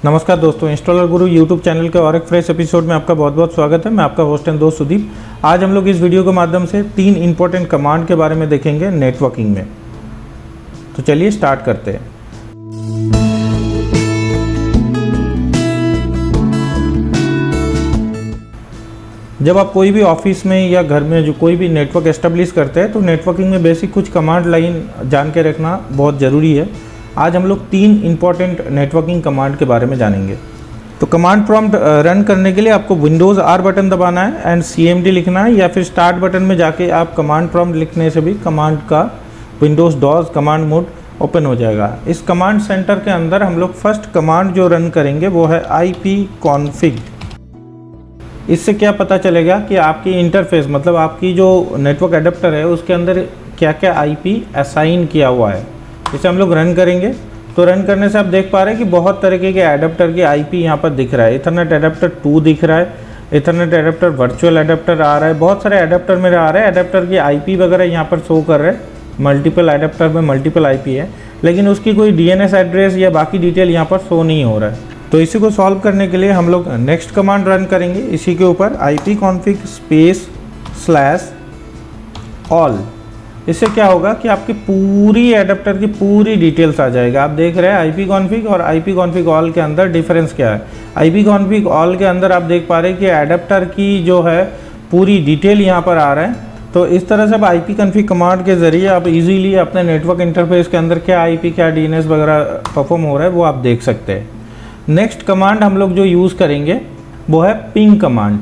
नमस्कार दोस्तों, इंस्टॉलर गुरु YouTube channel के और एक फ्रेश एपिसोड में आपका बहुत बहुत स्वागत है। मैं आपका होस्ट एंड दोस्त सुदीप। आज हम लोग इस वीडियो के माध्यम से 3 इंपॉर्टेंट कमांड के बारे में देखेंगे नेटवर्किंग में। तो चलिए स्टार्ट करते हैं। जब आप कोई भी ऑफिस में या घर में जो कोई भी नेटवर्क एस्टेब्लिश करते हैं तो नेटवर्किंग में बेसिक कुछ कमांड लाइन जान के रखना बहुत ज़रूरी है। आज हम लोग 3 इंपॉर्टेंट नेटवर्किंग कमांड के बारे में जानेंगे। तो कमांड प्रॉम्प्ट रन करने के लिए आपको विंडोज़ R बटन दबाना है एंड CMD लिखना है, या फिर स्टार्ट बटन में जाके आप कमांड प्रॉम्प्ट लिखने से भी कमांड का Windows DOS command mode open हो जाएगा। इस कमांड सेंटर के अंदर हम लोग फर्स्ट कमांड जो रन करेंगे वो है ipconfig। इससे क्या पता चलेगा कि आपकी इंटरफेस मतलब आपकी जो नेटवर्क एडेप्टर है उसके अंदर क्या क्या IP असाइन किया हुआ है। इसे हम लोग रन करेंगे। तो रन करने से आप देख पा रहे हैं कि बहुत तरीके के एडेप्टर के IP यहाँ पर दिख रहा है। इथरनेट एडेप्टर 2 दिख रहा है, इथरनेट एडेप्टर वर्चुअल एडेप्टर आ रहा है, बहुत सारे एडेप्टर मेरे आ रहे हैं। एडेप्टर की IP वगैरह यहाँ पर शो कर रहे हैं। मल्टीपल एडेप्टर में मल्टीपल IP है, लेकिन उसकी कोई DNS एड्रेस या बाकी डिटेल यहाँ पर शो नहीं हो रहा है। तो इसी को सॉल्व करने के लिए हम लोग नेक्स्ट कमांड रन करेंगे। इसी के ऊपर ipconfig /all। इससे क्या होगा कि आपकी पूरी एडेप्टर की पूरी डिटेल्स आ जाएगा। आप देख रहे हैं ipconfig और ipconfig all के अंदर डिफरेंस क्या है। ipconfig all के अंदर आप देख पा रहे हैं कि एडेप्टर की जो है पूरी डिटेल यहाँ पर आ रहा है। तो इस तरह से आप ipconfig कमांड के ज़रिए आप इजीली अपने नेटवर्क इंटरफेस के अंदर क्या IP क्या DNS वगैरह परफॉर्म हो रहा है वो आप देख सकते हैं। नेक्स्ट कमांड हम लोग जो यूज़ करेंगे वो है पिंग कमांड।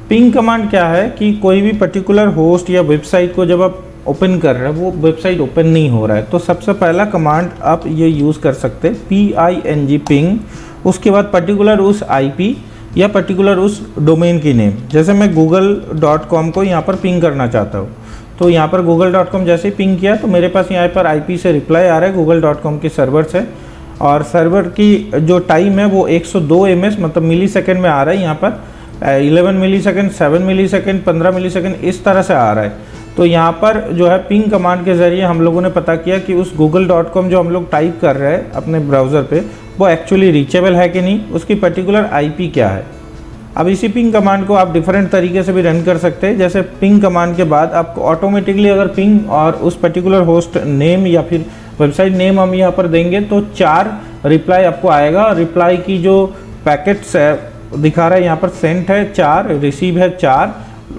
पिंग कमांड क्या है कि कोई भी पर्टिकुलर होस्ट या वेबसाइट को जब आप ओपन कर रहे हैं वो वेबसाइट ओपन नहीं हो रहा है, तो सबसे पहला कमांड आप ये यूज़ कर सकते हैं PING पिंग। उसके बाद पर्टिकुलर उस IP या पर्टिकुलर उस डोमेन की नेम। जैसे मैं google.com को यहाँ पर पिंग करना चाहता हूँ, तो यहाँ पर google.com जैसे ही पिंग किया तो मेरे पास यहाँ पर IP से रिप्लाई आ रहा है google.com के सर्वर से, और सर्वर की जो टाइम है वो 102 ms मतलब मिली सेकेंड में आ रहा है। यहाँ पर 11 मिली सेकेंड, 7 मिली सेकेंड, 15 मिली सेकेंड इस तरह से आ रहा है। तो यहाँ पर जो है पिंग कमांड के ज़रिए हम लोगों ने पता किया कि उस google.com जो हम लोग टाइप कर रहे हैं अपने ब्राउज़र पे वो एक्चुअली रीचेबल है कि नहीं, उसकी पर्टिकुलर IP क्या है। अब इसी पिंग कमांड को आप डिफरेंट तरीके से भी रन कर सकते हैं। जैसे पिंग कमांड के बाद आपको ऑटोमेटिकली अगर पिंग और उस पर्टिकुलर होस्ट नेम या फिर वेबसाइट नेम हम यहाँ पर देंगे तो 4 रिप्लाई आपको आएगा। रिप्लाई की जो पैकेट्स है दिखा रहा है यहाँ पर सेंट है 4, रिसीव है 4,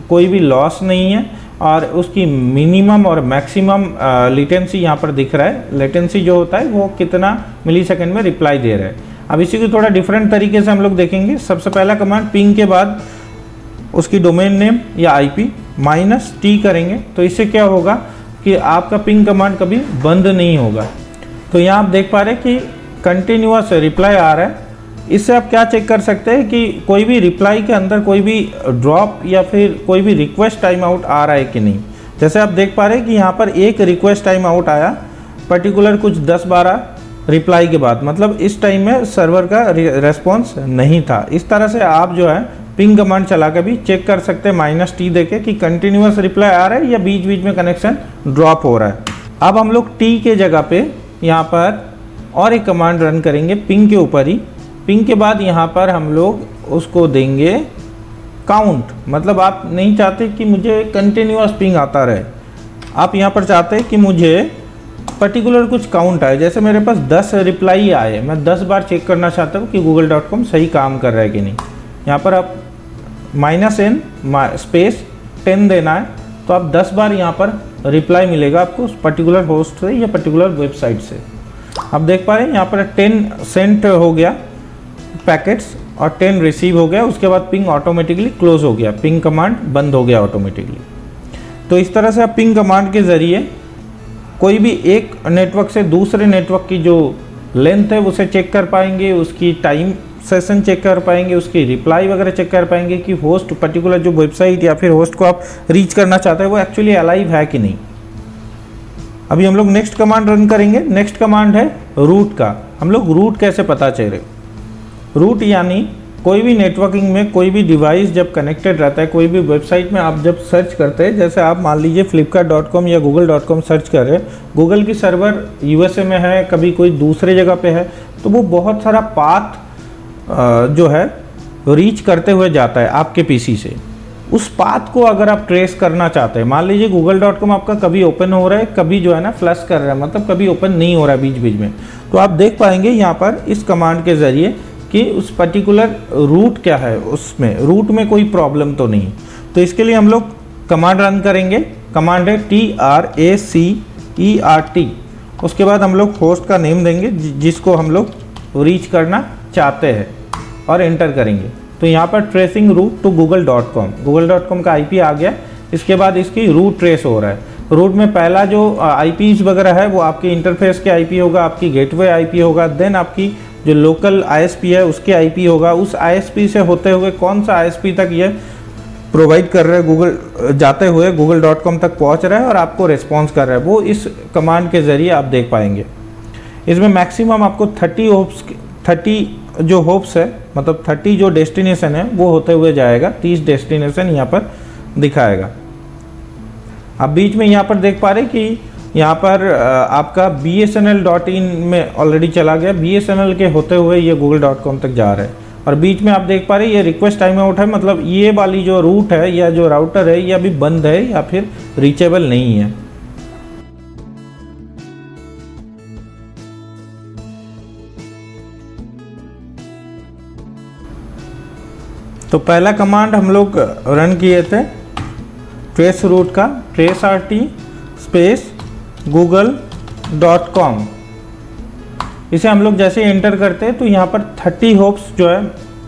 कोई भी लॉस नहीं है, और उसकी मिनिमम और मैक्सिमम लेटेंसी यहाँ पर दिख रहा है। लेटेंसी जो होता है वो कितना मिली सेकेंड में रिप्लाई दे रहा है। अब इसी को थोड़ा डिफरेंट तरीके से हम लोग देखेंगे। सबसे पहला कमांड पिंग के बाद उसकी डोमेन नेम या IP -T करेंगे, तो इससे क्या होगा कि आपका पिंग कमांड कभी बंद नहीं होगा। तो यहाँ आप देख पा रहे हैं कि कंटिन्यूअस रिप्लाई आ रहा है। इससे आप क्या चेक कर सकते हैं कि कोई भी रिप्लाई के अंदर कोई भी ड्रॉप या फिर कोई भी रिक्वेस्ट टाइम आउट आ रहा है कि नहीं। जैसे आप देख पा रहे हैं कि यहाँ पर एक रिक्वेस्ट टाइम आउट आया पर्टिकुलर कुछ 10-12 रिप्लाई के बाद, मतलब इस टाइम में सर्वर का रेस्पॉन्स नहीं था। इस तरह से आप जो है पिंग कमांड चला कर भी चेक कर सकते हैं -T देके कि कंटिन्यूअस रिप्लाई आ रहा है या बीच बीच में कनेक्शन ड्रॉप हो रहा है। अब हम लोग T के जगह पे यहाँ पर और एक कमांड रन करेंगे पिंग के ऊपर ही। पिंग के बाद यहाँ पर हम लोग उसको देंगे काउंट। मतलब आप नहीं चाहते कि मुझे कंटिन्यूअस पिंग आता रहे, आप यहाँ पर चाहते हैं कि मुझे पर्टिकुलर कुछ काउंट आए। जैसे मेरे पास 10 रिप्लाई आए, मैं 10 बार चेक करना चाहता हूँ कि google.com सही काम कर रहा है कि नहीं। यहाँ पर आप -N स्पेस 10 देना है, तो आप 10 बार यहाँ पर रिप्लाई मिलेगा आपको उस पर्टिकुलर होस्ट से या पर्टिकुलर वेबसाइट से। आप देख पा रहे हैं यहाँ पर 10 सेंट हो गया पैकेट्स और 10 रिसीव हो गया। उसके बाद पिंग ऑटोमेटिकली क्लोज हो गया, पिंग कमांड बंद हो गया ऑटोमेटिकली। तो इस तरह से आप पिंग कमांड के ज़रिए कोई भी एक नेटवर्क से दूसरे नेटवर्क की जो लेंथ है उसे चेक कर पाएंगे, उसकी टाइम सेशन चेक कर पाएंगे, उसकी रिप्लाई वगैरह चेक कर पाएंगे कि होस्ट पर्टिकुलर जो वेबसाइट या फिर होस्ट को आप रीच करना चाहते हैं वो एक्चुअली अलाइव है कि नहीं। अभी हम लोग नेक्स्ट कमांड रन करेंगे। नेक्स्ट कमांड है रूट का। हम लोग रूट कैसे पता चले। रूट यानी कोई भी नेटवर्किंग में कोई भी डिवाइस जब कनेक्टेड रहता है, कोई भी वेबसाइट में आप जब सर्च करते हैं, जैसे आप मान लीजिए flipkart.com या google.com सर्च कर रहे हैं, गूगल की सर्वर USA में है, कभी कोई दूसरे जगह पे है, तो वो बहुत सारा पाथ जो है रीच करते हुए जाता है आपके पीसी से। उस पाथ को अगर आप ट्रेस करना चाहते हैं, मान लीजिए google.com आपका कभी ओपन हो रहा है, कभी जो है ना फ्लश कर रहा है, मतलब कभी ओपन नहीं हो रहा है बीच बीच में, तो आप देख पाएंगे यहाँ पर इस कमांड के ज़रिए कि उस पर्टिकुलर रूट क्या है, उसमें रूट में कोई प्रॉब्लम तो नहीं। तो इसके लिए हम लोग कमांड रन करेंगे। कमांड है TRACERT। उसके बाद हम लोग होस्ट का नेम देंगे जिसको हम लोग रीच करना चाहते हैं और एंटर करेंगे। तो यहाँ पर ट्रेसिंग रूट टू google.com का IP आ गया। इसके बाद इसकी रूट ट्रेस हो रहा है। रूट में पहला जो IPs वगैरह है वो आपके इंटरफेस के IP होगा, आपकी गेटवे IP होगा, देन आपकी जो लोकल ISP है उसके IP होगा। उस ISP से होते हुए कौन सा ISP तक ये प्रोवाइड कर रहा है, गूगल जाते हुए google.com तक पहुंच रहा है और आपको रिस्पॉन्स कर रहा है, वो इस कमांड के ज़रिए आप देख पाएंगे। इसमें मैक्सिमम आपको 30 जो होप्स है, मतलब 30 जो डेस्टिनेशन है वो होते हुए जाएगा। 30 डेस्टिनेशन यहाँ पर दिखाएगा। आप बीच में यहाँ पर देख पा रहे कि यहाँ पर आपका BSNL.in में ऑलरेडी चला गया, BSNL के होते हुए ये google.com तक जा रहा है। और बीच में आप देख पा रहे हैं ये रिक्वेस्ट टाइम आउट है, मतलब ये वाली जो रूट है या जो राउटर है ये अभी बंद है या फिर रीचेबल नहीं है। तो पहला कमांड हम लोग रन किए थे ट्रेस रूट का, TRACERT स्पेस google.com। इसे हम लोग जैसे एंटर करते हैं तो यहाँ पर 30 होप्स जो है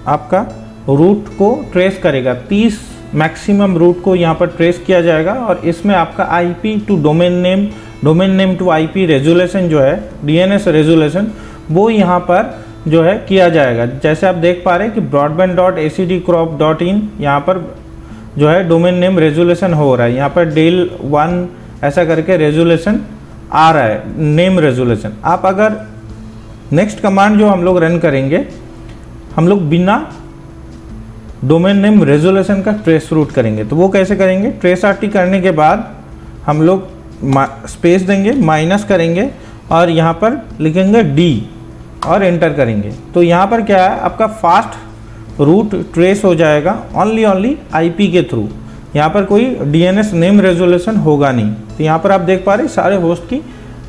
आपका रूट को ट्रेस करेगा। 30 मैक्सिमम रूट को यहाँ पर ट्रेस किया जाएगा और इसमें आपका IP to domain name to IP resolution जो है, DNS रेजोल्यूशन, वो यहाँ पर जो है किया जाएगा। जैसे आप देख पा रहे हैं कि broadband.acdcrop.in यहाँ पर जो है डोमेन नेम रेजोल्यूशन हो रहा है। यहाँ पर डेल 1 ऐसा करके रेजोल्यूशन आ रहा है, नेम रेजोल्यूशन। आप अगर नेक्स्ट कमांड जो हम लोग रन करेंगे, हम लोग बिना डोमेन नेम रेजोल्यूशन का ट्रेस रूट करेंगे। तो वो कैसे करेंगे? TRACERT करने के बाद हम लोग स्पेस देंगे, माइनस करेंगे और यहाँ पर लिखेंगे D और एंटर करेंगे। तो यहाँ पर क्या है, आपका फास्ट रूट ट्रेस हो जाएगा ओनली IP के थ्रू। यहाँ पर कोई DNS नेम रेजोल्यूशन होगा नहीं। तो यहाँ पर आप देख पा रहे हैं सारे होस्ट की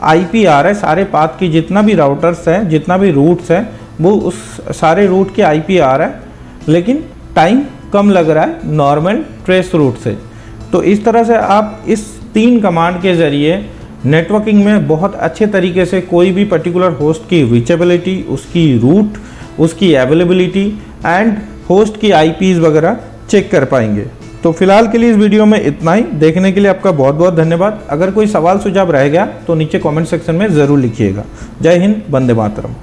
IP आ रहा है, सारे पाथ की जितना भी राउटर्स हैं, जितना भी रूट्स हैं, वो उस सारे रूट के IP आ रहा है, लेकिन टाइम कम लग रहा है नॉर्मल ट्रेस रूट से। तो इस तरह से आप इस 3 कमांड के ज़रिए नेटवर्किंग में बहुत अच्छे तरीके से कोई भी पर्टिकुलर होस्ट की रीचेबिलिटी, उसकी रूट, उसकी अवेलेबिलिटी एंड होस्ट की IPs वगैरह चेक कर पाएंगे। तो फिलहाल के लिए इस वीडियो में इतना ही। देखने के लिए आपका बहुत बहुत धन्यवाद। अगर कोई सवाल सुझाव रह गया तो नीचे कमेंट सेक्शन में ज़रूर लिखिएगा। जय हिंद, वंदे मातरम।